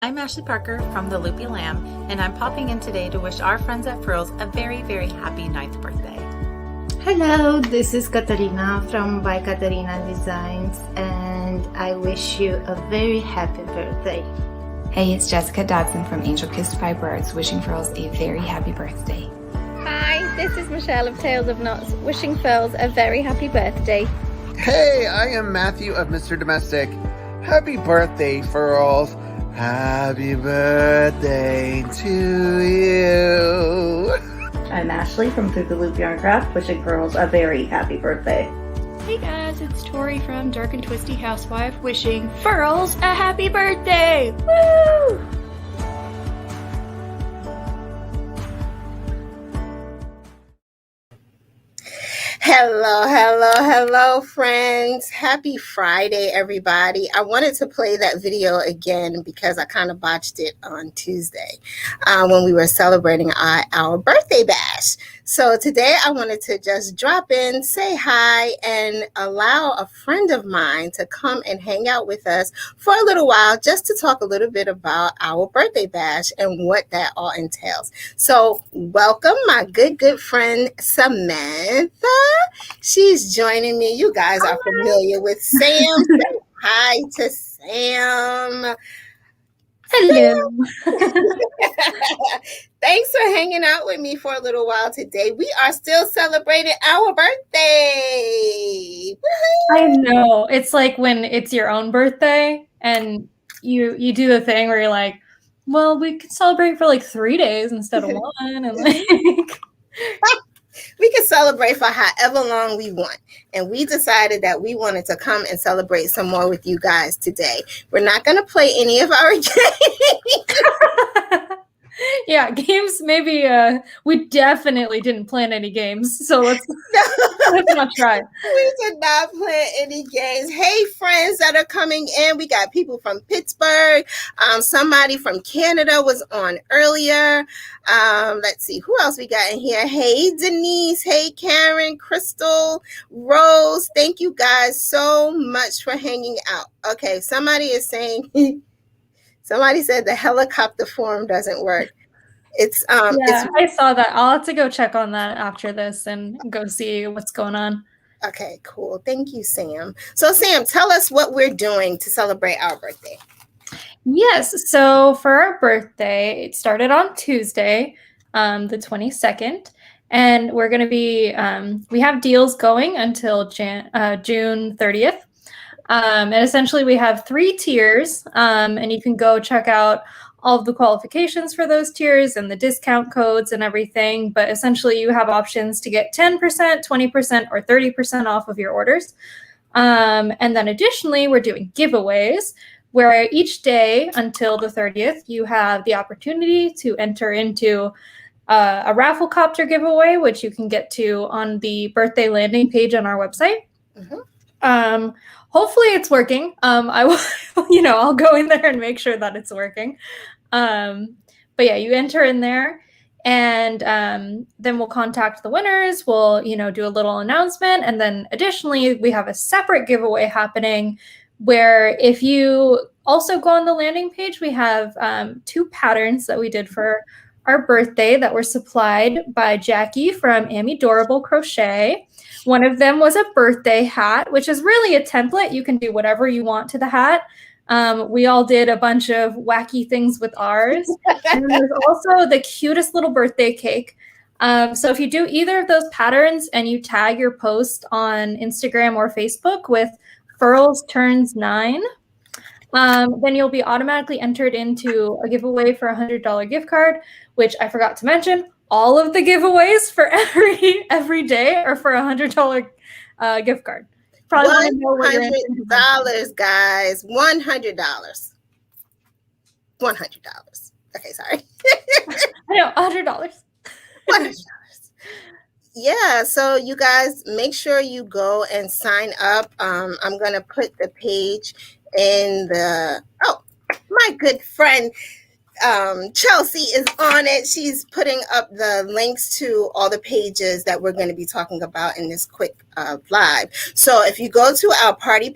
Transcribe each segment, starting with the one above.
I'm Ashley Parker from the Loopy Lamb, and I'm popping in today to wish our friends at Furls a very, very happy 9th birthday. Hello, this is Katarina from By Katarina Designs, and I wish you a very happy birthday. Hey, it's Jessica Dodson from Angel Kissed by Birds, wishing Furls a very happy birthday. Hi, this is Michelle of Tales of Knots, wishing Furls a very happy birthday. Hey, I am Matthew of Mr. Domestic. Happy birthday, Furls. Happy birthday to you. I'm Ashley from Through the Loop Yarn Craft, wishing Furls a very happy birthday. Hey guys, it's Tori from Dark and Twisty Housewife, wishing Furls a happy birthday! Woo! Hello, friends. Happy Friday, everybody. I wanted to play that video again because I kind of botched it on Tuesday when we were celebrating our birthday bash. So today I wanted to just drop in, say hi, and allow a friend of mine to come and hang out with us for a little while just to talk a little bit about our birthday bash and what that all entails. So welcome my good friend Samantha. She's joining me. You guys are familiar with Sam. Say hi to Sam. Hello. Thanks for hanging out with me for a little while today. We are still celebrating our birthday. Woo-hoo! I know. It's like when it's your own birthday and you do the thing where you're like, well, we could celebrate for like 3 days instead of one. And like we can celebrate for however long we want. And we decided that we wanted to come and celebrate some more with you guys today. We're not going to play any of our games. yeah, games maybe we definitely didn't plan any games. So let's not try. We did not plan any games. Hey, friends that are coming in. We got people from Pittsburgh. Somebody from Canada was on earlier. Let's see who else we got in here. Hey, Denise. Hey, Karen, Crystal, Rose. Thank you guys so much for hanging out. Okay, somebody is saying, somebody said the helicopter form doesn't work. It's I saw that. I'll have to go check on that after this and go see what's going on. Okay, cool. Thank you, Sam. So, Sam, tell us what we're doing to celebrate our birthday. Yes. So for our birthday, it started on Tuesday, the 22nd, and we're going to be, we have deals going until June 30th. And essentially we have 3 tiers, and you can go check out all of the qualifications for those tiers and the discount codes and everything. But essentially you have options to get 10%, 20%, or 30% off of your orders. And then additionally, we're doing giveaways where each day until the 30th, you have the opportunity to enter into a raffle copter giveaway, which you can get to on the birthday landing page on our website. Mm-hmm. Hopefully it's working. I will, I'll go in there and make sure that it's working. But yeah, you enter in there and then we'll contact the winners. We'll, do a little announcement. And then additionally, we have a separate giveaway happening where if you also go on the landing page, we have 2 patterns that we did for our birthday that were supplied by Jackie from Amidorable Crochet. One of them was a birthday hat, which is really a template. You can do whatever you want to the hat. We all did a bunch of wacky things with ours. And there's also the cutest little birthday cake. So if you do either of those patterns and you tag your post on Instagram or Facebook with Furls Turns 9, then you'll be automatically entered into a giveaway for a $100 gift card, which I forgot to mention. All of the giveaways for every day are for a $100 gift card. Probably want to know what $100, guys. $100. $100. Okay, sorry. I know, $100. $100. Yeah, so you guys make sure you go and sign up. I'm gonna put the page in the my good friend Chelsea is on it. She's putting up the links to all the pages that we're going to be talking about in this quick live. So if you go to our party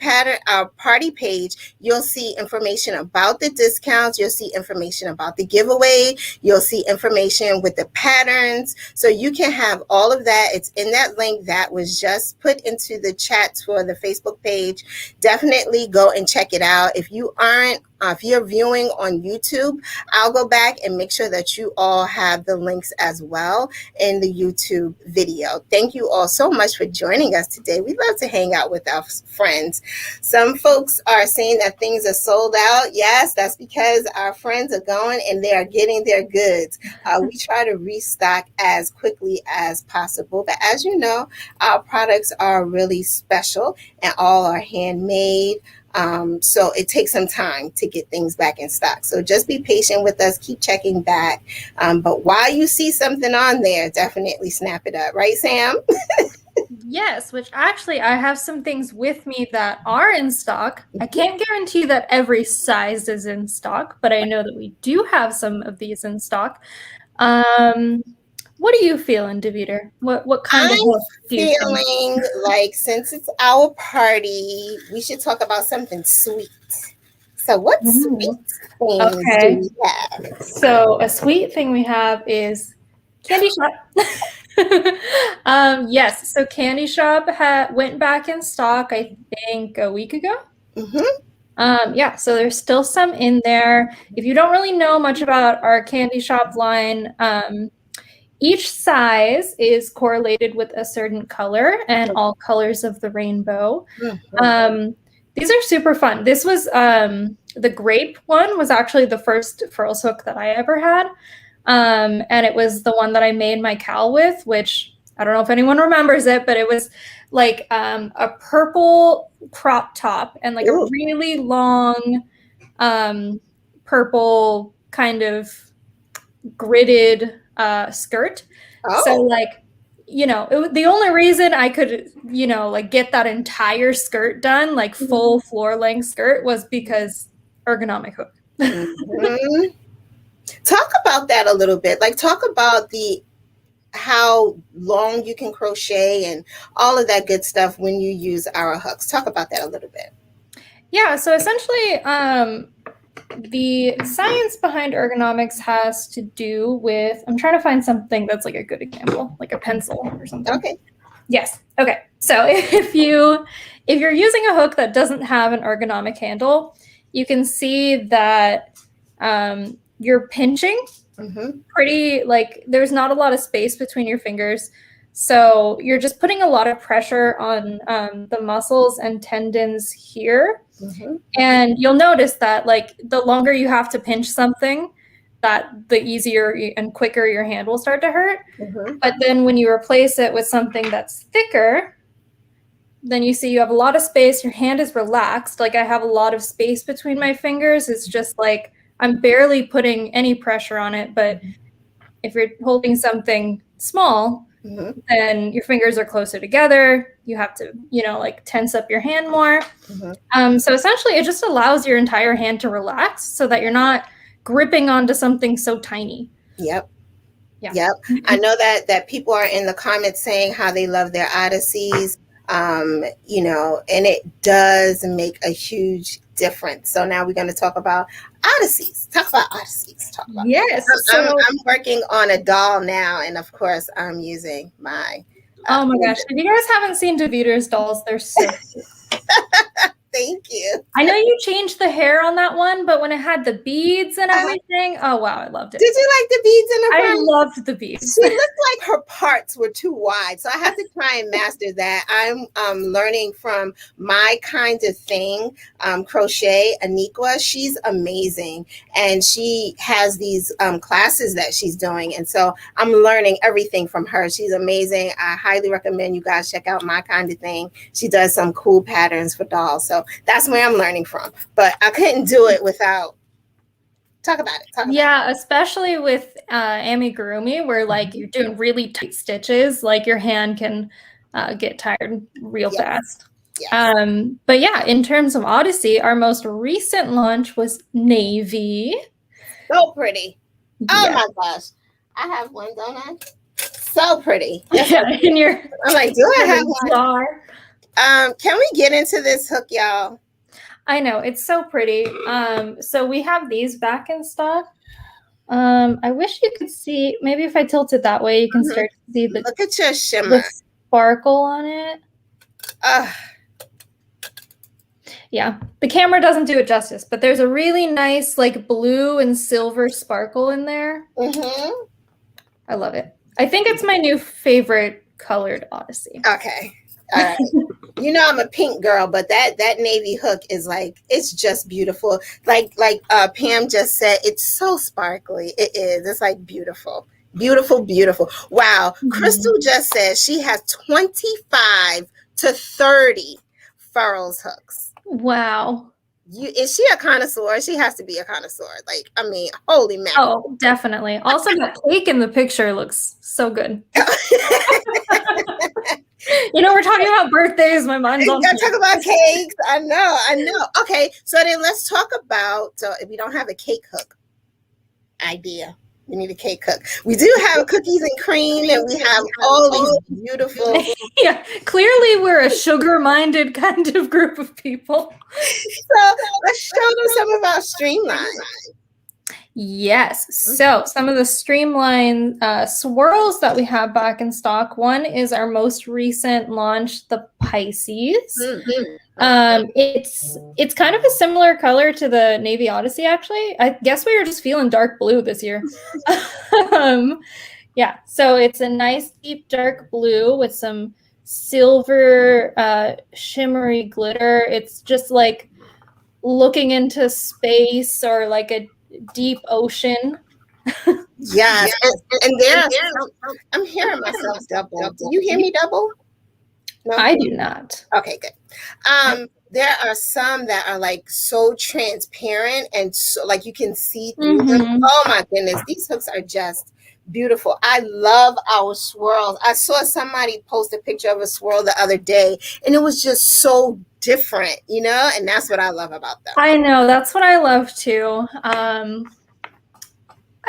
page, you'll see information about the discounts. You'll see information about the giveaway. You'll see information with the patterns. So you can have all of that. It's in that link that was just put into the chat for the Facebook page. Definitely go and check it out. If you're viewing on YouTube, I'll go back and make sure that you all have the links as well in the YouTube video. Thank you all so much for joining us today. We love to hang out with our friends. Some folks are saying that things are sold out. Yes, that's because our friends are going and they are getting their goods. We try to restock as quickly as possible. But as you know, our products are really special and all are handmade. So it takes some time to get things back in stock. So just be patient with us. Keep checking back. But while you see something on there, definitely snap it up. Right, Sam? Yes, which actually I have some things with me that are in stock. I can't guarantee that every size is in stock, but I know that we do have some of these in stock. What are you feeling, Deveter? What kind of hook do you feeling like since it's our party, we should talk about something sweet. So what sweet things do we have? So a sweet thing we have is Candy Shop. Yes, so Candy Shop went back in stock, I think, a week ago. Yeah, so there's still some in there. If you don't really know much about our Candy Shop line, each size is correlated with a certain color and all colors of the rainbow. These are super fun. This was the grape one was actually the first Furls hook that I ever had. And it was the one that I made my cowl with, which I don't know if anyone remembers it, but it was like a purple crop top and like a really long purple kind of gridded skirt. So like, you know, the only reason I could, you know, like get that entire skirt done, like full floor length skirt, was because ergonomic hook. Talk about that a little bit. Like talk about how long you can crochet and all of that good stuff when you use our hooks. Talk about that a little bit. Yeah, so essentially the science behind ergonomics has to do with, I'm trying to find something that's like a good example, like a pencil or something. Okay. Yes. Okay. So if you're using a hook that doesn't have an ergonomic handle, you can see that you're pinching pretty, like there's not a lot of space between your fingers. So you're just putting a lot of pressure on the muscles and tendons here. And you'll notice that like the longer you have to pinch something, that the easier and quicker your hand will start to hurt. But then when you replace it with something that's thicker, then you see you have a lot of space, your hand is relaxed. Like I have a lot of space between my fingers. It's just like I'm barely putting any pressure on it. But if you're holding something small, then your fingers are closer together. You have to, you know, like tense up your hand more. So essentially it just allows your entire hand to relax so that you're not gripping onto something so tiny. Yep. I know that people are in the comments saying how they love their Odysseys, you know, and it does make a huge difference. So now we're going to talk about Odysseys. Yes. I'm working on a doll now, and of course I'm using my oh my gosh, if you guys haven't seen Deveter's dolls, they're so cute. Thank you. I know you changed the hair on that one, but when it had the beads and everything, oh wow, I loved it. Did you like the beads in the front? I loved the beads. She looked like her parts were too wide, so I have to try and master that. I'm learning from My Kind of Thing crochet, Aniqua. She's amazing, and she has these classes that she's doing, and so I'm learning everything from her. She's amazing. I highly recommend you guys check out My Kind of Thing. She does some cool patterns for dolls, so that's where I'm learning from. But I couldn't do it without. Talk about it. Especially with amigurumi, where like you're doing really tight stitches, like your hand can get tired real fast. But yeah, in terms of Odyssey, our most recent launch was navy. So pretty. Oh Yeah. my gosh. I have one, don't I? So pretty. Yes, Yeah, in your I'm like, do I have one? jar. Can we get into this hook, y'all? I know, it's so pretty. So we have these back in stock. I wish you could see, maybe if I tilt it that way, you can start to see the, Look at your shimmer. the sparkle on it. Yeah, the camera doesn't do it justice, but there's a really nice like blue and silver sparkle in there. Mm-hmm. I love it. I think it's my new favorite colored Odyssey. Okay. All right. You know I'm a pink girl, but that navy hook is like, it's just beautiful. Like Pam just said, it's so sparkly. It is. It's like beautiful. Beautiful, beautiful. Wow. Crystal just said she has 25 to 30 Furls hooks. Wow. Is she a connoisseur? She has to be a connoisseur. Like, I mean, holy mackerel. Oh, definitely. Also, that cake in the picture looks so good. You know, we're talking about birthdays. My mind's on. Gotta talk about cakes. I know. Okay, so then let's talk about. So if we don't have a cake hook idea, we need a cake hook. We do have cookies and cream, and we have all these beautiful. Yeah, clearly we're a sugar-minded kind of group of people. So let's show them some of our streamlines. Yes. So some of the streamline swirls that we have back in stock. One is our most recent launch, the Pisces. It's kind of a similar color to the Navy Odyssey, actually. I guess we were just feeling dark blue this year. Yeah, so it's a nice deep dark blue with some silver shimmery glitter. It's just like looking into space or like a deep ocean. Yes, and there are I'm hearing myself double. Do you hear me double? No? I do not. Okay, good. There are some that are like so transparent and so like you can see through them. Oh my goodness, these hooks are just beautiful. I love our swirls. I saw somebody post a picture of a swirl the other day and it was just so different, you know, and that's what I love about them. I know, that's what I love too. I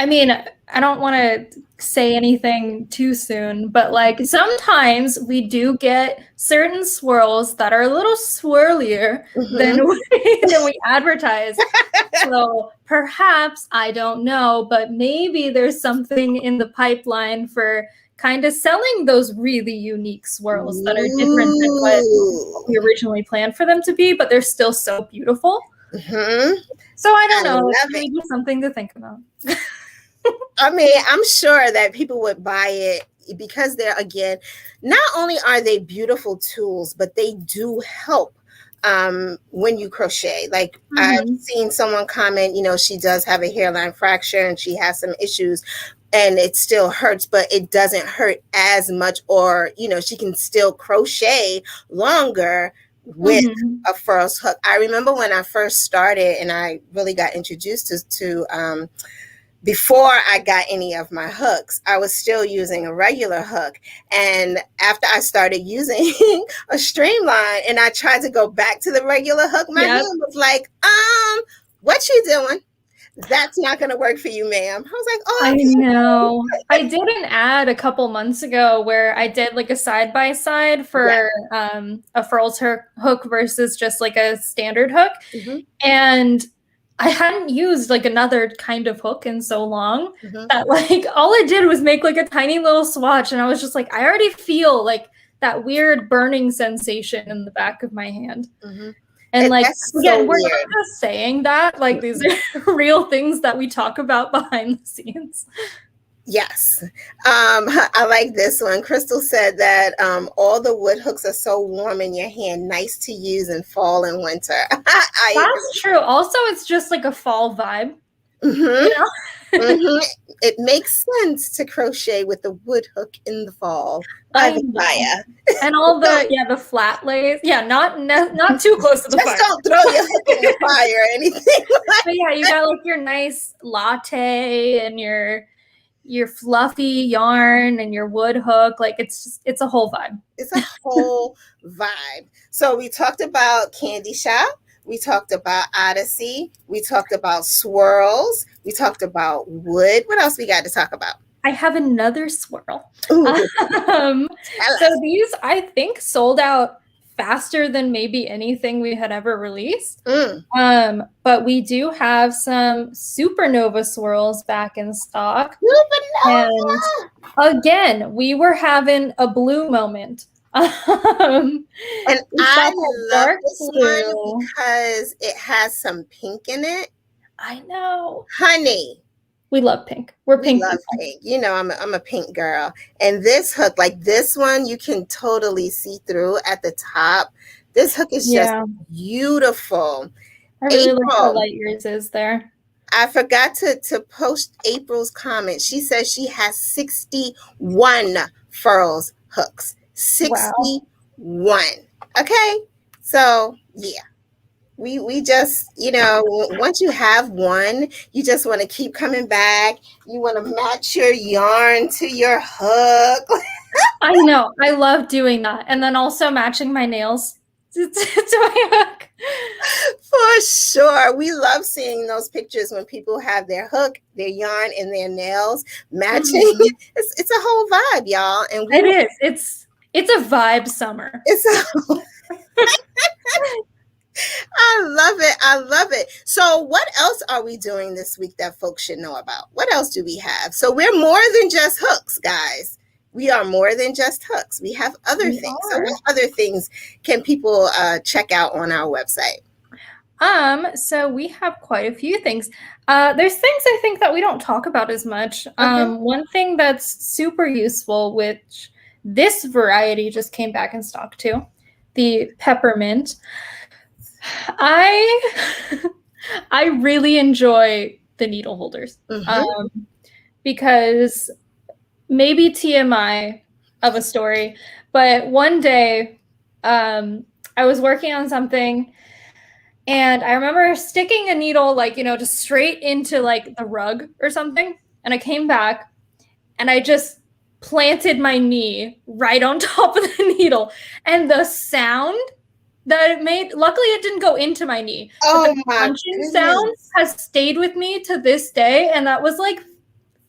mean, I don't want to say anything too soon, but like sometimes we do get certain swirls that are a little swirlier than we advertise. So perhaps, I don't know, but maybe there's something in the pipeline for kind of selling those really unique swirls that are different than what we originally planned for them to be, but they're still so beautiful. So I don't know. It's maybe something to think about. I mean, I'm sure that people would buy it because they're, again, not only are they beautiful tools, but they do help when you crochet. Like I've seen someone comment, you know, she does have a hairline fracture and she has some issues and it still hurts, but it doesn't hurt as much, or, you know, she can still crochet longer with a Furls hook. I remember when I first started and I really got introduced to before I got any of my hooks, I was still using a regular hook. And after I started using a streamline and I tried to go back to the regular hook, my hand was like, what you doing? That's not going to work for you, ma'am. I was like, oh, I know. I did an ad a couple months ago where I did like a side-by-side for a Furls hook versus just like a standard hook. And I hadn't used like another kind of hook in so long that like all I did was make like a tiny little swatch. And I was just like, I already feel like that weird burning sensation in the back of my hand. And like, again, we're not just saying that, like these are real things that we talk about behind the scenes. Yes. I like this one. Crystal said that all the wood hooks are so warm in your hand, nice to use in fall and winter. That's true. Also, it's just like a fall vibe. You know? It makes sense to crochet with the wood hook in the fall. And all the flat lays. Yeah, not too close to the fire. Just don't throw your hook in the fire or anything. But yeah, you got like your nice latte and your fluffy yarn and your wood hook. Like it's a whole vibe. It's a whole vibe. So we talked about Candy Shop. We talked about Odyssey. We talked about swirls. We talked about wood. What else we got to talk about? I have another swirl. Ooh, So these, I think, sold out faster than maybe anything we had ever released. But we do have some supernova swirls back in stock. Supernova! And again, we were having a blue moment. And I love this blue one because it has some pink in it. I know. Honey. We love pink. We're pink. We love pink. You know, I'm a pink girl. And this hook, like this one, you can totally see through at the top. This hook is just beautiful. I really like how light yours is there. I forgot to post April's comment. She says she has 61 Furls hooks. 61. Wow. Okay. So yeah. We just, you know, once you have one, you just want to keep coming back. You want to match your yarn to your hook. I know. I love doing that. And then also matching my nails to my hook. For sure. We love seeing those pictures when people have their hook, their yarn, and their nails matching. It's a whole vibe, y'all. And it is. It's a vibe summer. I love it. I love it. So what else are we doing this week that folks should know about? What else do we have? So we're more than just hooks, guys. We are more than just hooks. We have other things. So what other things can people check out on our website? So we have quite a few things. There's things I think that we don't talk about as much. One thing that's super useful, which this variety just came back in stock too, the peppermint. I really enjoy the needle holders because maybe TMI of a story, but one day I was working on something and I remember sticking a needle like, you know, just straight into like the rug or something. And I came back and I just planted my knee right on top of the needle, and the sound that it made, luckily it didn't go into my knee. Oh, the crunching sound has stayed with me to this day, and that was like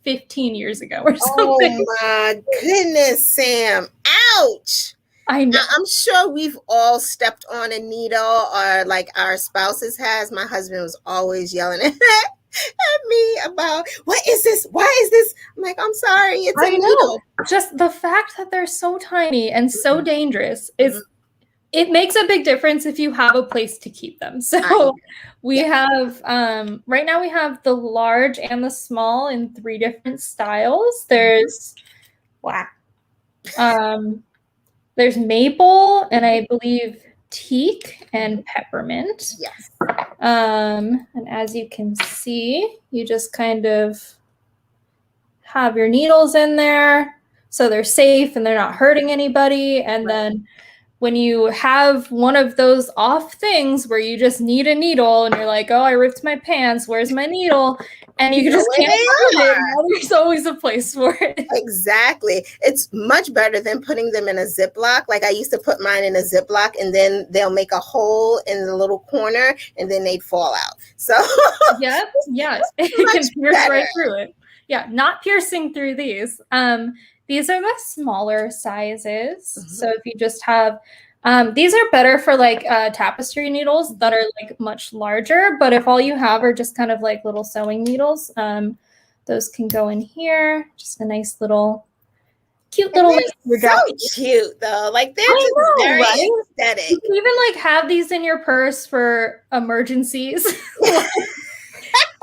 15 years ago or something. Oh my goodness, Sam. Ouch. I know. I'm sure we've all stepped on a needle, or like our spouses has. My husband was always yelling at me about, what is this? Why is this? I'm like, I'm sorry, it's a needle. Just the fact that they're so tiny and so dangerous is, it makes a big difference if you have a place to keep them. So we have, right now we have the large and the small in 3 different styles. There's, there's maple and I believe teak and peppermint. Yes. And as you can see, you just kind of have your needles in there so they're safe and they're not hurting anybody. And then when you have one of those off things where you just need a needle and you're like, oh, I ripped my pants, where's my needle? And you just can't find it. Now there's always a place for it. Exactly. It's much better than putting them in a Ziploc. Like I used to put mine in a Ziploc and then they'll make a hole in the little corner and then they'd fall out. So yeah, it can pierce right through it. Yeah, not piercing through these. These are the smaller sizes. So if you just have, these are better for like tapestry needles that are like much larger. But if all you have are just kind of like little sewing needles, those can go in here. Just a nice little, cute little. So cute though. Like they're just very aesthetic. You can even like have these in your purse for emergencies.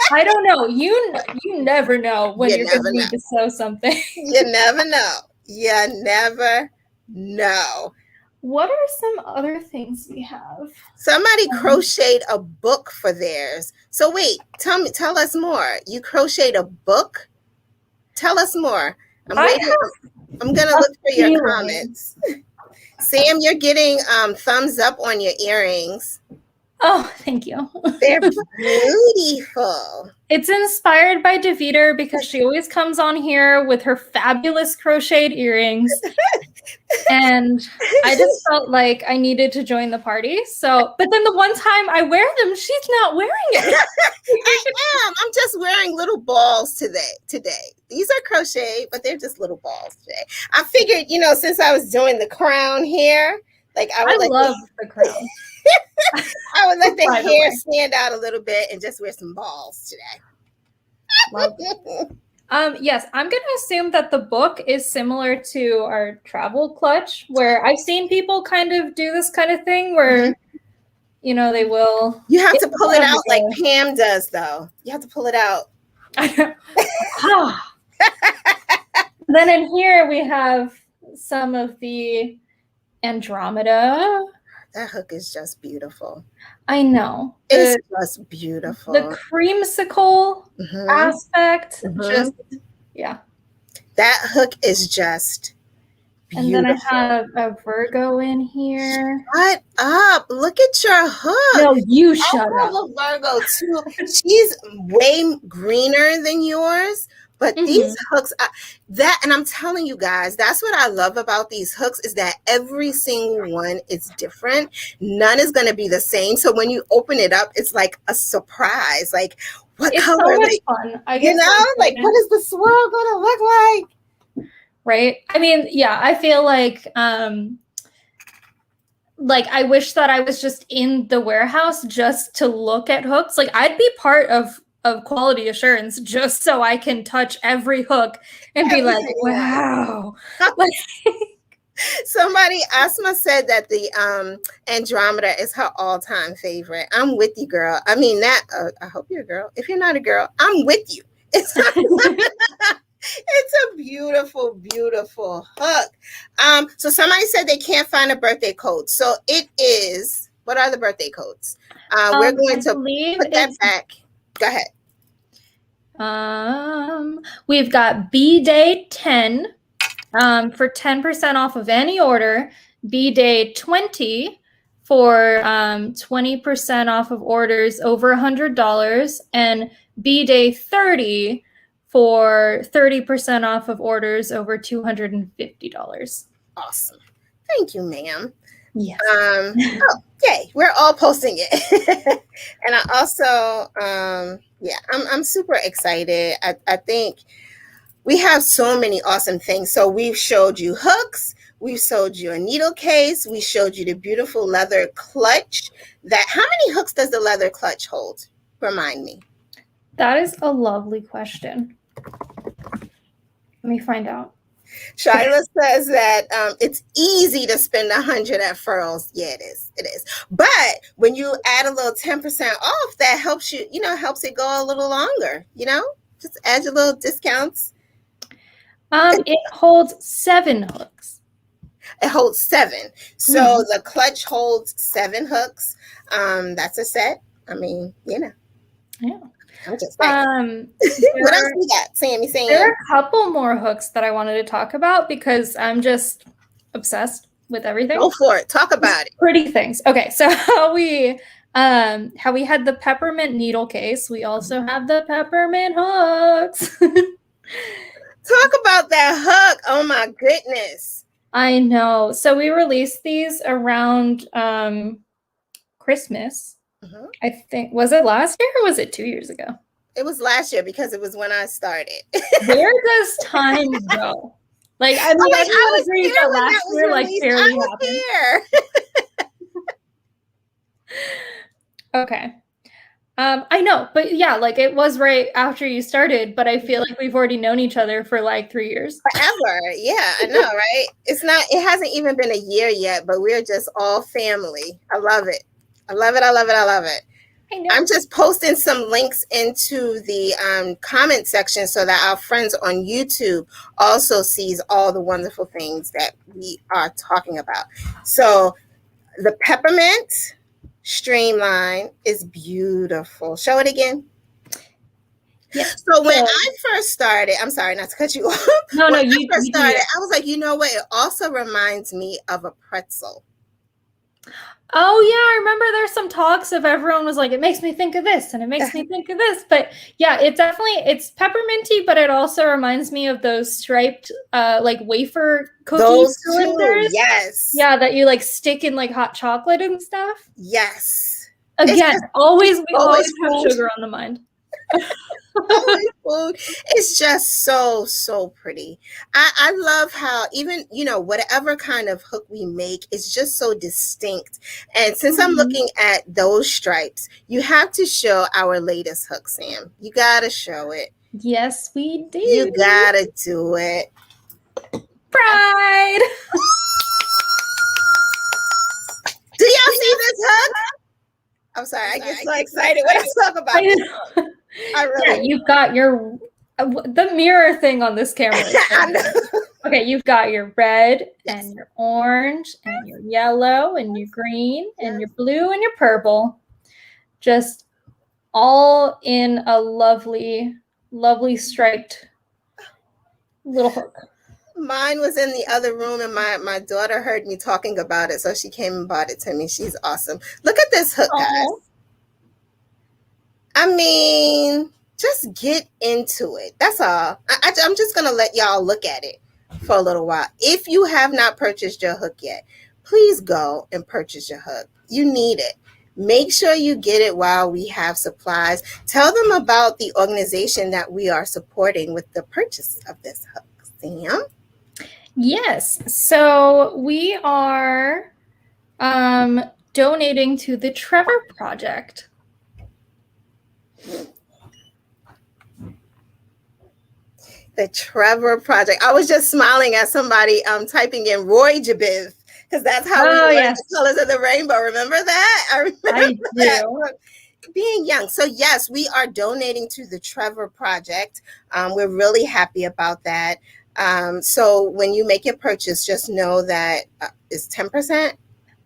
I don't know. You never know when you're going to need to sew something. You never know. You never know. What are some other things we have? Somebody crocheted a book for theirs. So wait, tell us more. You crocheted a book? Tell us more. I'm going to look for your comments. Sam, you're getting thumbs up on your earrings. Oh, thank you. They're beautiful. It's inspired by Deveter because she always comes on here with her fabulous crocheted earrings. And I just felt like I needed to join the party. So, but then the one time I wear them, she's not wearing it. I am. I'm just wearing little balls today. These are crocheted, but they're just little balls today. I figured, you know, since I was doing the crown hair, like I love the crown. I would let the hair stand out a little bit and just wear some balls today. Yes, I'm going to assume that the book is similar to our travel clutch, where I've seen people kind of do this kind of thing where, you know, they will. You have to pull it out like Pam does, though. You have to pull it out. Then in here we have some of the Andromeda. That hook is just beautiful. I know. It's just beautiful. The creamsicle aspect, just, yeah. That hook is just beautiful. And then I have a Virgo in here. Shut up. Look at your hook. No, you shut up. I have a Virgo too. She's way greener than yours. But these hooks, and I'm telling you guys, that's what I love about these hooks is that every single one is different. None is going to be the same. So when you open it up, it's like a surprise. Like, what color? So much fun. You know, like, what is the swirl going to look like? Right. I mean, yeah, I feel like I wish that I was just in the warehouse just to look at hooks. Like, I'd be part of quality assurance just so I can touch every hook and be like, wow. Somebody, Asma said that the Andromeda is her all-time favorite. I'm with you, girl. I mean, that, I hope you're a girl. If you're not a girl, I'm with you. It's a beautiful, beautiful hook. So somebody said they can't find a birthday code. So it is, what are the birthday codes? We're going to put that back. Go ahead. We've got B Day 10 for 10% off of any order. B Day 20 for 20% off of orders over $100, and B Day 30 for 30% off of orders over $250. Awesome. Thank you, ma'am. Yes. Yay, we're all posting it. And I also, I'm super excited. I think we have so many awesome things. So we've showed you hooks. We showed you a needle case. We showed you the beautiful leather clutch. How many hooks does the leather clutch hold? Remind me. That is a lovely question. Let me find out. Shyla says that it's easy to spend $100 at Furls. Yeah, it is. It is. But when you add a little 10% off, that helps you, helps it go a little longer, just add your little discounts. It holds 7 hooks. It holds 7. So the clutch holds 7 hooks. That's a set. I mean, Yeah. I'm just saying. What else we got, Sammy? There are a couple more hooks that I wanted to talk about because I'm just obsessed with everything. Go for it. Talk about it. Pretty things. Okay, so how we had the peppermint needle case, we also have the peppermint hooks. Talk about that hook. Oh my goodness. I know. So we released these around Christmas. I think, was it last year or was it 2 years ago? It was last year because it was when I started. Where does time go? Like, I mean, I would agree that last year, like, barely happened. Okay. I know, but yeah, like, it was right after you started, but I feel like we've already known each other for like 3 years. Forever. Yeah, I know, right? It hasn't even been a year yet, but we're just all family. I love it. I love it. I love it. I love it. I know. I'm just posting some links into the comment section so that our friends on YouTube also sees all the wonderful things that we are talking about. So the peppermint streamline is beautiful. Show it again. Yeah. So when I first started, I'm sorry not to cut you off. No, when I first started, I was like, you know what? It also reminds me of a pretzel. Oh yeah, I remember there's some talks of everyone was like, it makes me think of this and it makes me think of this. But yeah, it's pepperminty, but it also reminds me of those striped like wafer cookie Those two, cylinders. yes. Yeah, that you like stick in like hot chocolate and stuff. Yes. Again, we always have food. sugar on the mind. Always food. It's just so pretty. I love how even, whatever kind of hook we make, it's just so distinct. And since I'm looking at those stripes, you have to show our latest hook, Sam. You gotta show it. Yes, we do. You gotta do it. Pride. Do y'all see this hook? I'm sorry, I get so excited when I talk about it. Yeah, you've got your the mirror thing on this camera. Okay, you've got your red and your orange and your yellow and your green and your blue and your purple. Just all in a lovely, lovely striped little hook. Mine was in the other room and my daughter heard me talking about it, so she came and bought it to me. She's awesome. Look at this hook, guys. I mean, just get into it. That's all. I'm just going to let y'all look at it for a little while. If you have not purchased your hook yet, please go and purchase your hook. You need it. Make sure you get it while we have supplies. Tell them about the organization that we are supporting with the purchase of this hook. Sam? Yes. So we are donating to the Trevor Project. The Trevor Project. I was just smiling at somebody typing in Roy Jabiv, because that's how we learned the colors of the rainbow. Remember that? I remember that. Being young. So yes, we are donating to the Trevor Project. We're really happy about that. So when you make your purchase, just know that it's 10%.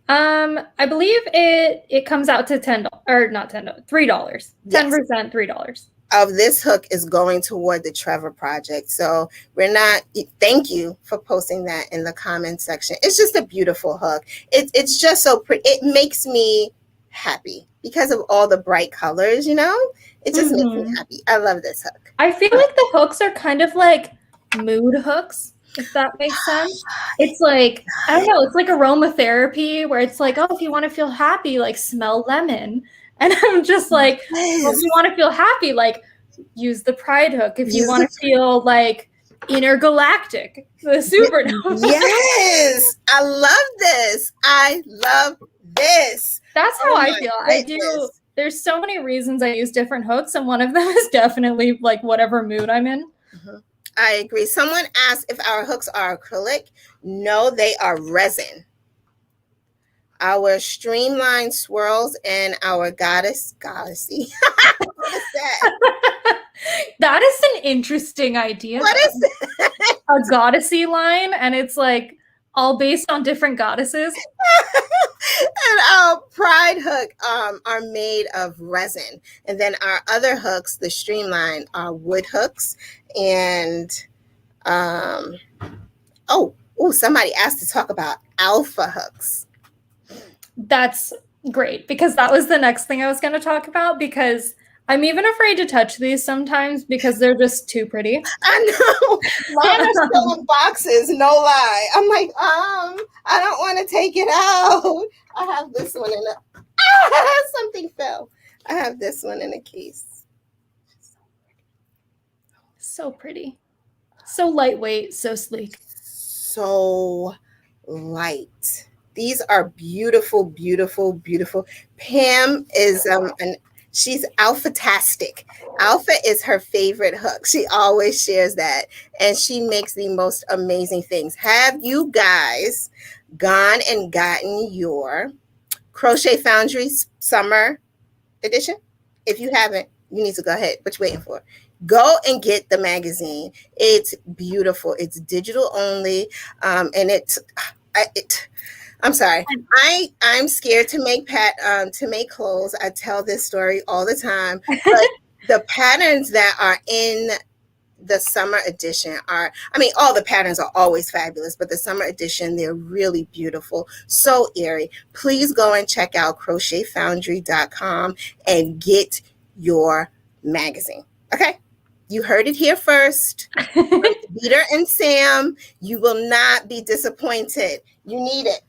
I believe it comes out to $10 or not $10, $3. 10%, $3 of this hook is going toward the Trevor Project. So thank you for posting that in the comment section. It's just a beautiful hook. It's just so pretty. It makes me happy because of all the bright colors, it just makes me happy. I love this hook. I feel like the hooks are kind of like mood hooks, if that makes sense. It's like, I don't know, it's like aromatherapy where it's like, oh, if you want to feel happy, like smell lemon. And I'm just like, well, if you want to feel happy, like use the Pride hook. If you want to feel like intergalactic, the supernova. Yes, I love this. I love this. That's how I feel. I do. There's so many reasons I use different hooks, and one of them is definitely like whatever mood I'm in. I agree. Someone asked if our hooks are acrylic. No, they are resin. Our streamlined swirls and our goddessy. What is that? That is an interesting idea. What is that? A goddessy line, and it's like all based on different goddesses. And our Pride hook are made of resin. And then our other hooks, the streamlined, are wood hooks. And somebody asked to talk about alpha hooks. That's great, because that was the next thing I was going to talk about, because I'm even afraid to touch these sometimes because they're just too pretty. I know. Mine are still in boxes, no lie. I'm like, I don't want to take it out. I have this one in something fell. I have this one in a case. So pretty. So lightweight, so sleek. So light. These are beautiful, beautiful, beautiful. Pam is she's alpha-tastic. Alpha is her favorite hook. She always shares that. And she makes the most amazing things. Have you guys gone and gotten your Crochet Foundry Summer Edition? If you haven't, you need to go ahead. What you waiting for? Go and get the magazine. It's beautiful. It's digital only. And I'm sorry. I'm scared to make clothes. I tell this story all the time. But the patterns that are in the summer edition are, I mean, all the patterns are always fabulous, but the summer edition, they're really beautiful, so airy. Please go and check out crochetfoundry.com and get your magazine. Okay? You heard it here first. Deveter and Sam, you will not be disappointed. You need it.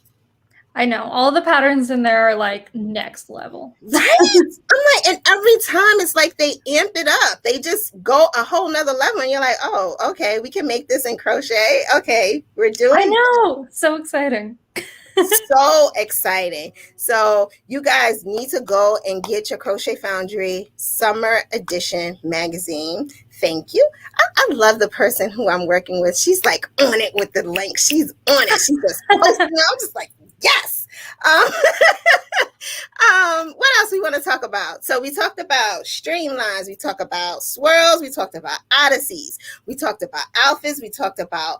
I know. All the patterns in there are like next level. Right? I'm like, and every time it's like they amped it up. They just go a whole nother level and you're like, oh, okay, we can make this in crochet. Okay, we're doing I know. So exciting. So exciting. So you guys need to go and get your Crochet Foundry Summer Edition magazine. Thank you. I love the person who I'm working with. She's like on it with the link. She's on it. She's just posting. I'm just like, yes. What else we want to talk about? So we talked about streamlines. We talked about swirls. We talked about odysseys. We talked about outfits. We talked about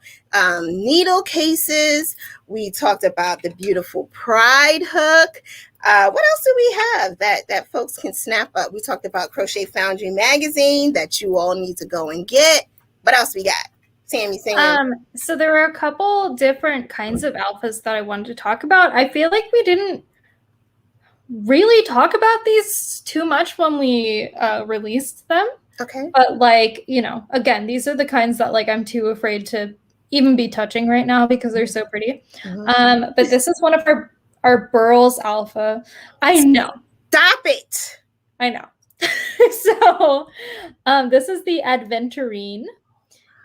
needle cases. We talked about the beautiful pride hook. What else do we have that folks can snap up? We talked about Crochet Foundry magazine that you all need to go and get. What else we got? Sammy singing. So there were a couple different kinds of alphas that I wanted to talk about. I feel like we didn't really talk about these too much when we released them. Okay. But like, you know, again, these are the kinds that like I'm too afraid to even be touching right now because they're so pretty. But this is one of our Furls alpha. I know. Stop it. I know. So this is the Adventurine.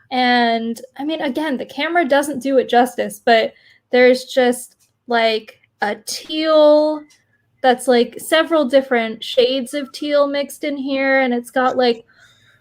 And I mean, again, the camera doesn't do it justice, but there's just like a teal that's like several different shades of teal mixed in here. And it's got like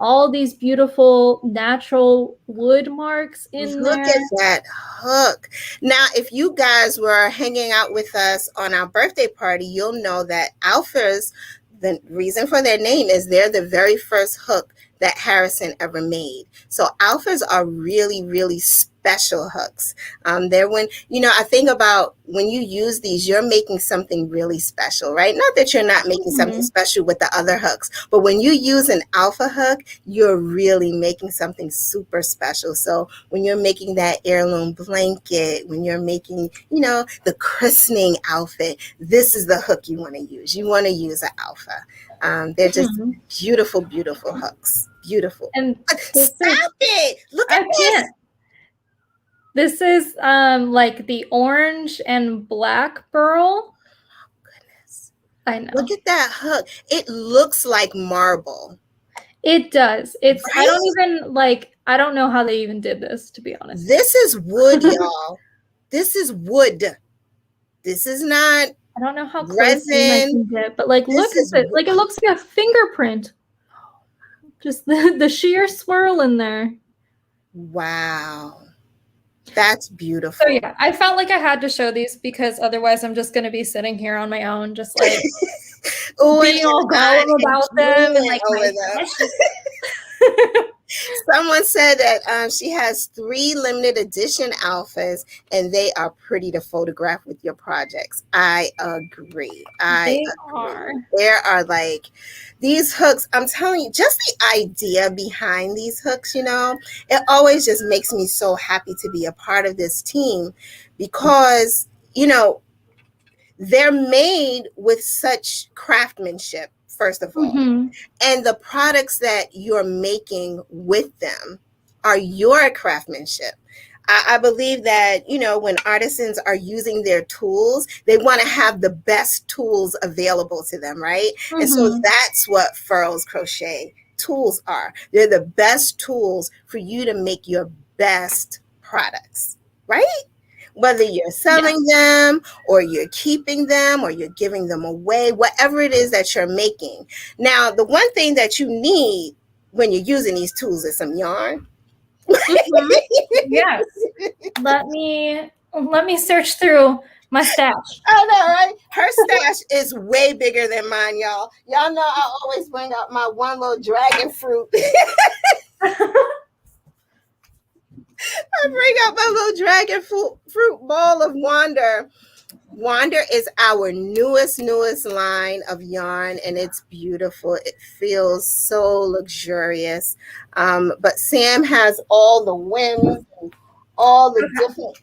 all these beautiful natural wood marks in there. Look at that hook. Now, if you guys were hanging out with us on our birthday party, you'll know that alphas, the reason for their name is they're the very first hook that Harrison ever made. So alphas are really, really special hooks. They're when, you know, I think about when you use these, you're making something really special, right? Not that you're not making something special with the other hooks, but when you use an alpha hook, you're really making something super special. So when you're making that heirloom blanket, when you're making, you know, the christening outfit, this is the hook you want to use. You want to use an alpha. They're just beautiful, beautiful hooks. Beautiful. And stop it. Look at this. This is like the orange and black burl. Oh, goodness. I know. Look at that hook. It looks like marble. It does. It's right? I don't know how they even did this, to be honest. This is wood, y'all. This is wood. This is not I don't know how resin. It, but like look at it. Like it looks like a fingerprint. Just the sheer swirl in there. Wow. That's beautiful. So yeah, I felt like I had to show these because otherwise I'm just gonna be sitting here on my own, just like being all gullible about them and like Someone said that she has 3 limited edition alphas and they are pretty to photograph with your projects. I agree. There are like these hooks. I'm telling you, just the idea behind these hooks, you know, it always just makes me so happy to be a part of this team because, you know, they're made with such craftsmanship. First of all, and the products that you're making with them are your craftsmanship. I believe that, you know, when artisans are using their tools, they want to have the best tools available to them, right? And so that's what Furls crochet tools are. They're the best tools for you to make your best products, right? Whether you're selling them or you're keeping them or you're giving them away, whatever it is that you're making. Now, the one thing that you need when you're using these tools is some yarn. Yes. Let me search through my stash. I know, right? Her stash is way bigger than mine, y'all. Y'all know I always bring out my one little dragon fruit. I bring out my little dragon fruit ball of wonder. Wander is our newest line of yarn, and it's beautiful. It feels so luxurious. But Sam has all the whims and all the different.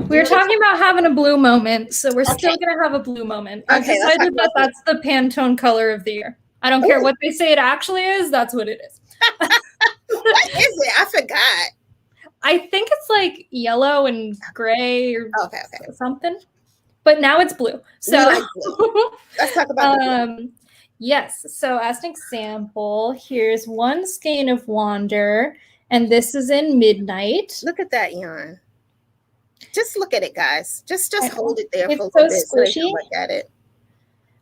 We were talking about having a blue moment, so we're still Okay. going to have a blue moment. Okay, I've let's talk decided that about that's the Pantone color of the year. I don't care what they say it actually is, that's what it is. What is it? I forgot. I think it's like yellow and gray or Okay. something. But now it's blue. So We like blue. Let's talk about the blue. Yes. So as an example, here's one skein of Wander, and this is in Midnight. Look at that yarn. Just look at it, guys. Just hold it there It's for a little bit so so you can squishy. look at it.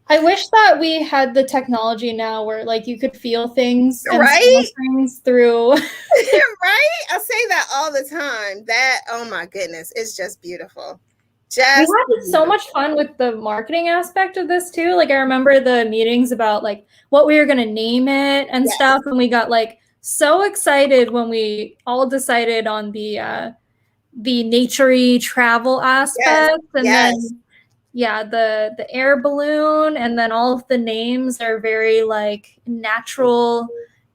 I wish that we had the technology now where like you could feel things and Right? smell things through. Right? I say that all the time. That, oh my goodness, it's just beautiful. We had so much fun with the marketing aspect of this too. Like I remember the meetings about like what we were gonna name it and stuff, and we got like so excited when we all decided on the naturey travel aspect, and then the air balloon, and then all of the names are very like natural,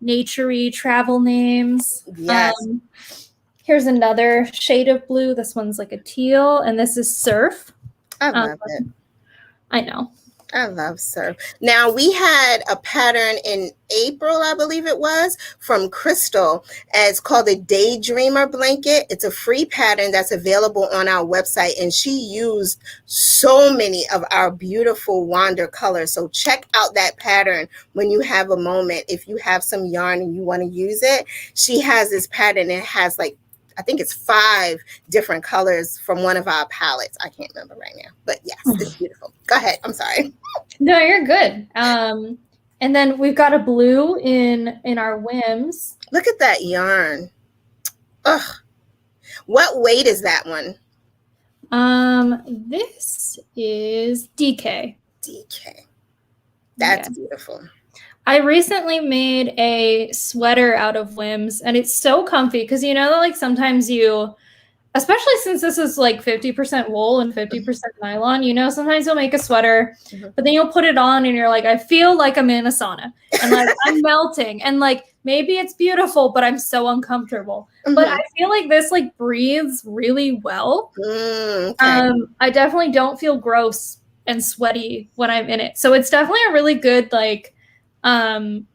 naturey travel names. Yes. Here's another shade of blue. This one's like a teal, and this is surf. I love it. I know. I love surf. Now, we had a pattern in April, I believe it was, from Crystal. It's called the Daydreamer blanket. It's a free pattern that's available on our website, and she used so many of our beautiful Wander colors. So check out that pattern when you have a moment. If you have some yarn and you want to use it, she has this pattern. It has like, I think it's 5 different colors from one of our palettes. I can't remember right now, but yes, it's beautiful. Go ahead. I'm sorry. No, you're good. And then we've got a blue in our whims. Look at that yarn. Ugh. What weight is that one? This is DK. DK. That's beautiful. I recently made a sweater out of whims, and it's so comfy because you know that like sometimes you, especially since this is like 50% wool and 50% nylon, you know, sometimes you'll make a sweater, but then you'll put it on and you're like, I feel like I'm in a sauna and like I'm melting, and like maybe it's beautiful, but I'm so uncomfortable. But I feel like this like breathes really well. I definitely don't feel gross and sweaty when I'm in it. So it's definitely a really good like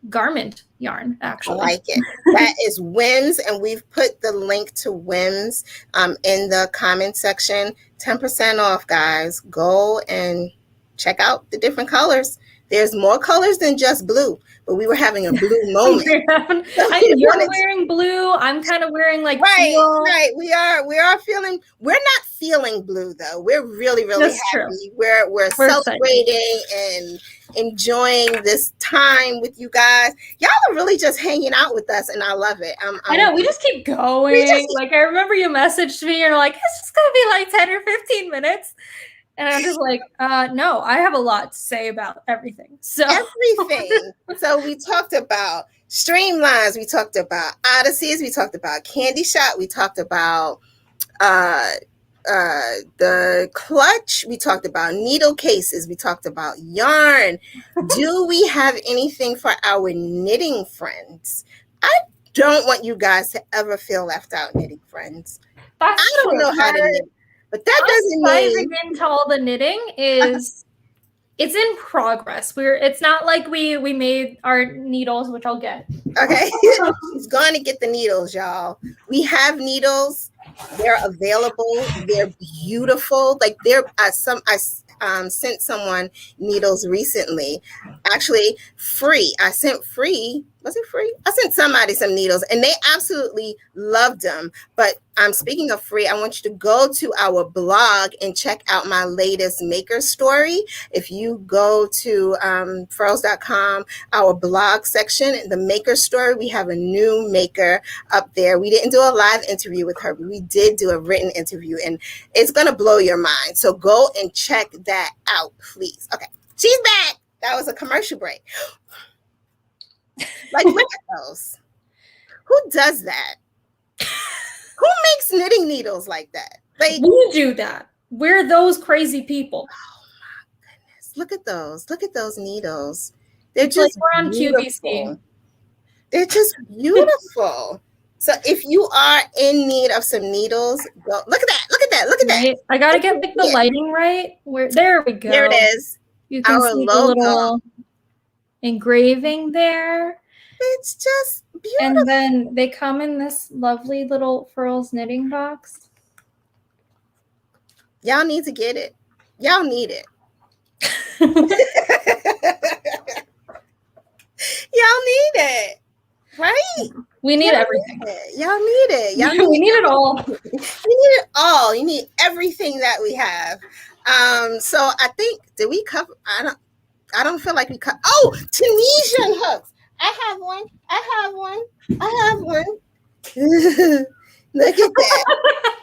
garment yarn, actually. I like it. That is Whims, and we've put the link to Whims in the comment section. 10% off, guys. Go and check out the different colors. There's more colors than just blue, but we were having a blue moment. You're wearing blue. I'm kind of wearing like teal. Right. We are feeling. We're not feeling blue though. We're really That's happy. True. We're celebrating and enjoying this time with you guys. Y'all are really just hanging out with us, and I love it. I know. We just keep going. Like I remember you messaged me, and you're like, "It's just gonna be like 10 or 15 minutes." And I'm just like, no, I have a lot to say about everything. So everything. So we talked about streamlines. We talked about odysseys. We talked about candy shot. We talked about the clutch. We talked about needle cases. We talked about yarn. Do we have anything for our knitting friends? I don't want you guys to ever feel left out, knitting friends. I don't know how to knit. But that doesn't mean into all the knitting is it's in progress. It's not like we made our needles, which I'll get. Okay. She's going to get the needles, y'all. We have needles. They're available. They're beautiful. Like I sent someone needles recently. Actually, free. I sent free. Was it free? I sent somebody some needles, and they absolutely loved them. But speaking of free, I want you to go to our blog and check out my latest maker story. If you go to Furls.com, our blog section, the maker story, we have a new maker up there. We didn't do a live interview with her, but we did do a written interview, and it's going to blow your mind. So go and check that out, please. Okay, she's back. That was a commercial break. Like, look at those. Who does that? Who makes knitting needles like that? Like, we do that. We're those crazy people. Look at those. Look at those needles. They're It's like just we're on beautiful. QVC. They're just beautiful. So if you are in need of some needles, go look at that. Look at that. Look at that. Right? I gotta get like the lighting right. There we go. There it is. You can Our see the logo. little engraving there. It's just beautiful. And then they come in this lovely little Furls knitting box. Y'all need to get it. Y'all need it. Y'all need it. Right? We need everything. Y'all need it. Y'all need we need it all. You need it all. You need everything that we have. So I think did we cover? I don't feel like we cut. Oh, Tunisian hooks. I have one. Look at that.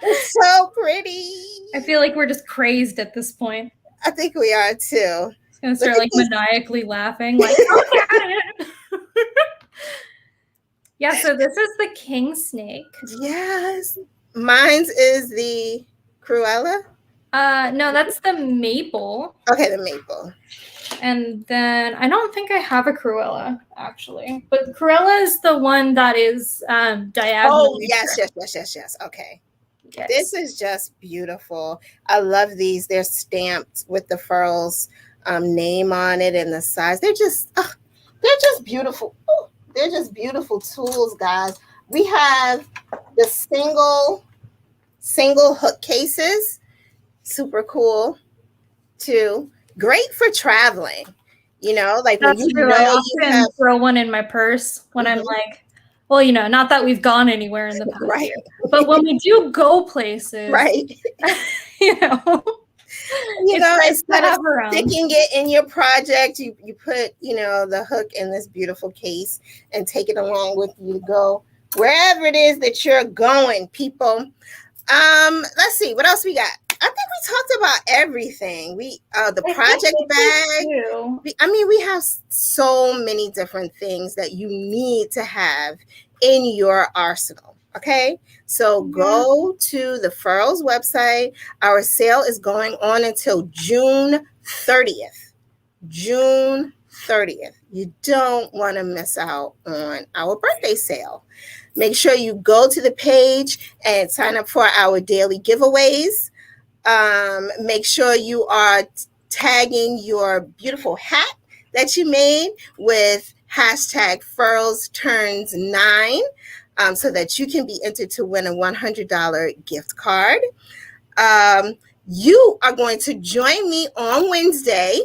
It's so pretty. I feel like we're just crazed at this point. I think we are too. It's gonna start like maniacally laughing. Like, look at it. Yeah, so this is the king snake. Yes. Mine's is the Cruella. No, that's the maple. Okay, the maple. And then I don't think I have a Cruella actually, but Cruella is the one that is diagonal. Oh yes. Okay. Yes. This is just beautiful. I love these. They're stamped with the Furls name on it and the size. They're just beautiful. Ooh, they're just beautiful tools, guys. We have the single hook cases. Super cool too. Great for traveling. You know, like that's when you true. know I you often have, throw one in my purse when I'm like, well, you know, not that we've gone anywhere in the past right, year, but when we do go places, right. you know, instead of sticking it in your project, you put, the hook in this beautiful case and take it along with you to go wherever it is that you're going, people. Let's see, what else we got? I think we talked about everything. The project bag. We have so many different things that you need to have in your arsenal. Okay, so go to the Furls website. Our sale is going on until June 30th. June 30th. You don't want to miss out on our birthday sale. Make sure you go to the page and sign up for our daily giveaways. Make sure you are tagging your beautiful hat that you made with hashtag #FurlsTurns9 so that you can be entered to win a $100 gift card. You are going to join me on Wednesday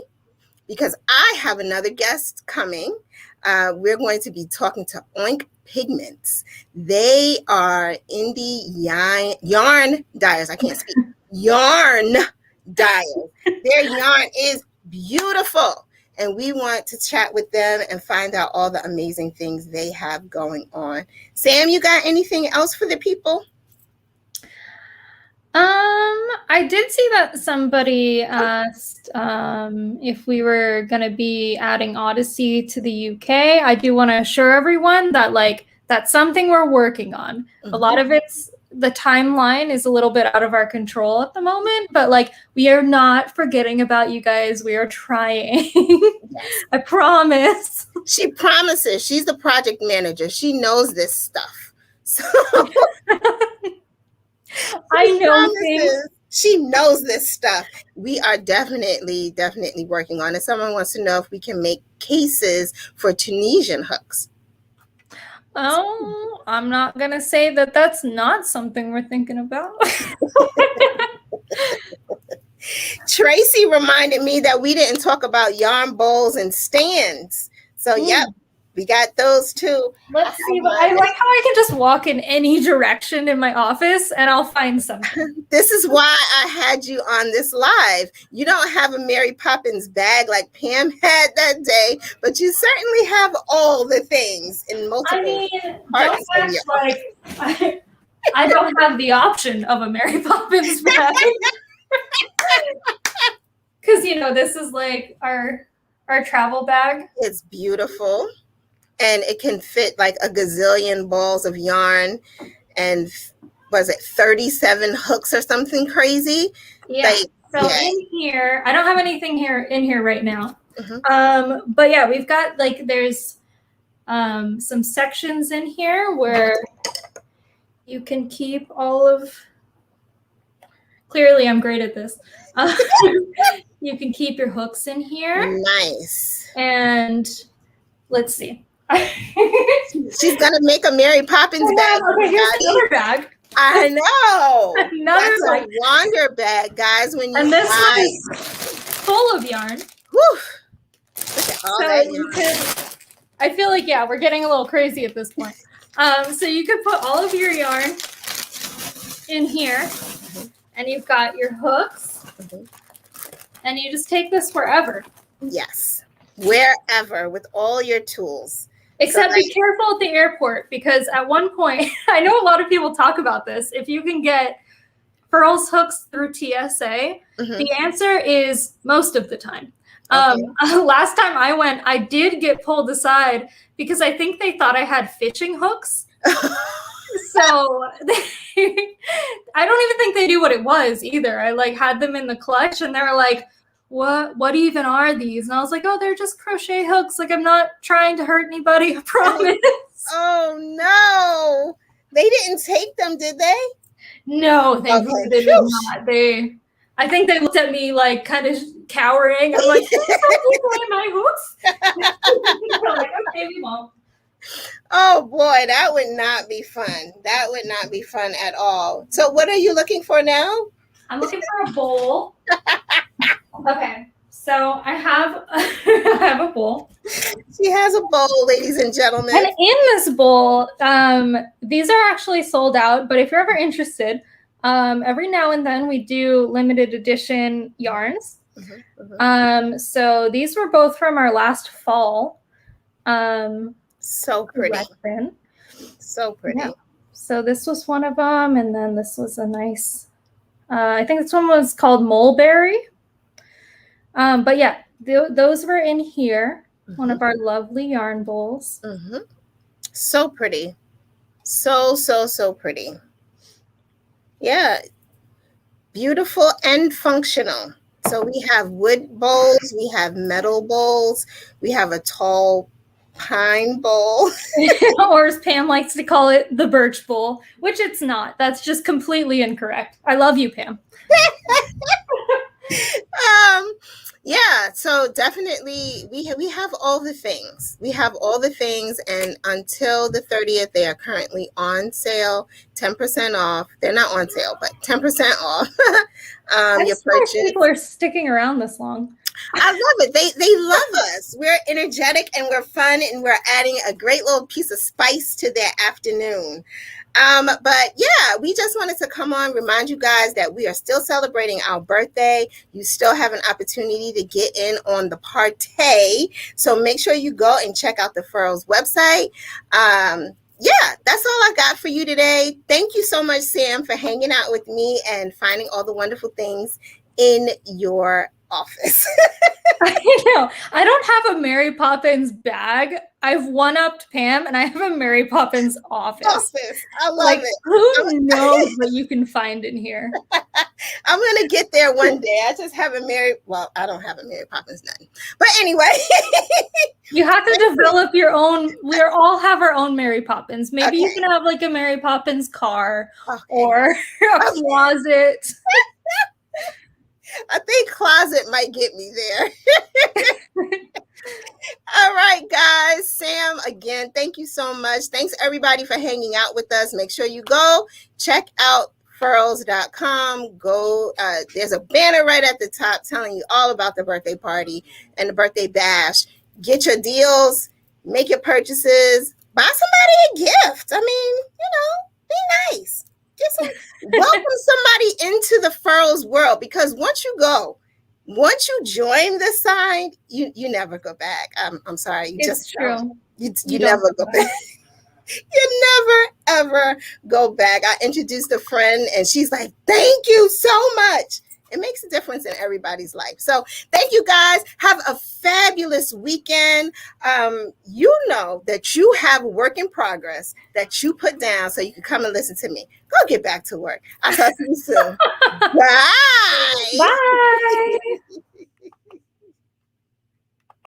because I have another guest coming. We're going to be talking to Oink Pigments. They are indie yarn dyers. I can't speak. Yarn dyers. Their yarn is beautiful. And we want to chat with them and find out all the amazing things they have going on. Sam, you got anything else for the people? I did see that somebody asked if we were going to be adding Odyssey to the UK. I do want to assure everyone that that's something we're working on. Mm-hmm. A lot of the timeline is a little bit out of our control at the moment, but we are not forgetting about you guys. We are trying. I promise. She promises. She's the project manager. She knows this stuff. So I know things. She knows this stuff. We are definitely working on it. Someone wants to know if we can make cases for Tunisian hooks. Oh, I'm not going to say that that's not something we're thinking about. Tracy reminded me that we didn't talk about yarn bowls and stands. So, yep, we got those too. Let's see. I like how I can just walk in any direction in my office and I'll find something. This is why I had you on this live. You don't have a Mary Poppins bag like Pam had that day, but you certainly have all the things in multiple parts of your office. I don't have the option of a Mary Poppins bag. Because, this is our travel bag. It's beautiful. And it can fit like a gazillion balls of yarn and was it 37 hooks or something crazy? Yeah. Like, So yeah. in here, I don't have anything in here right now. Mhm. But yeah, we've got like there's some sections in here where you can keep all of. Clearly, I'm great at this. You can keep your hooks in here. Nice. And let's see. She's gonna make a Mary Poppins bag. Okay, here's another bag. I know. Another That's bag. a wander bag, guys. When you And this buy, one's full of yarn. whew, look at all So that you yarn. could, I feel like, yeah, we're getting a little crazy at this point. So you could put all of your yarn in here, and you've got your hooks, and you just take this wherever. Yes, wherever with all your tools. Except So, be careful at the airport, because at one point, I know a lot of people talk about this. If you can get Furls hooks through TSA, the answer is most of the time. Last time I went, I did get pulled aside because I think they thought I had fishing hooks. So I don't even think they knew what it was either. I like had them in the clutch and they were like, what even are these? And I was like, oh, they're just crochet hooks. Like, I'm not trying to hurt anybody, I promise. Oh no, they didn't take them, did they? No, they did not. I think they looked at me like kind of cowering. I'm like, "Are my hooks?" I'm like, okay, we won't. Oh boy, that would not be fun. That would not be fun at all. So what are you looking for now? I'm looking for a bowl. Okay, so I have a bowl. She has a bowl, ladies and gentlemen. And in this bowl, these are actually sold out, but if you're ever interested, every now and then we do limited edition yarns. So these were both from our last fall. So pretty. So pretty. Yeah. So this was one of them, and then this was a nice, I think this one was called Mulberry. But yeah, those were in here. One of our lovely yarn bowls. So pretty. So pretty. Yeah. Beautiful and functional. So we have wood bowls, we have metal bowls, we have a tall pine bowl. Or as Pam likes to call it, the birch bowl, which it's not. That's just completely incorrect. I love you, Pam. Yeah, so definitely we have all the things. We have all the things, and until the 30th, they are currently on sale, 10% off. They're not on sale, but 10% off. Your purchase. People are sticking around this long. I love it. They love us. We're energetic and we're fun, and we're adding a great little piece of spice to their afternoon. But yeah, we just wanted to come on, remind you guys that we are still celebrating our birthday. You still have an opportunity to get in on the party. So make sure you go and check out the Furls website. Yeah, that's all I got for you today. Thank you so much, Sam, for hanging out with me and finding all the wonderful things in your office. I know. I don't have a Mary Poppins bag. I've one-upped Pam, and I have a Mary Poppins office. I love it. Who knows what you can find in here? I'm going to get there one day. I just haven't I don't have a Mary Poppins none. But anyway. You have to develop your own. We all have our own Mary Poppins. Maybe you can have like a Mary Poppins car or a closet. I think closet might get me there. All right, guys. Sam, again, thank you so much. Thanks, everybody, for hanging out with us. Make sure you go check out furls.com. Go. There's a banner right at the top telling you all about the birthday party and the birthday bash. Get your deals. Make your purchases. Buy somebody a gift. I mean, be nice. Welcome somebody into the Furls world, because once you join this side, you never go back. I'm sorry. It's true. You never go back. You never ever go back. I introduced a friend and she's like, thank you so much. It makes a difference in everybody's life. So thank you guys. Have a fabulous weekend. You know that you have work in progress that you put down so you can come and listen to me. Go get back to work. I'll talk to you soon. Bye. Bye.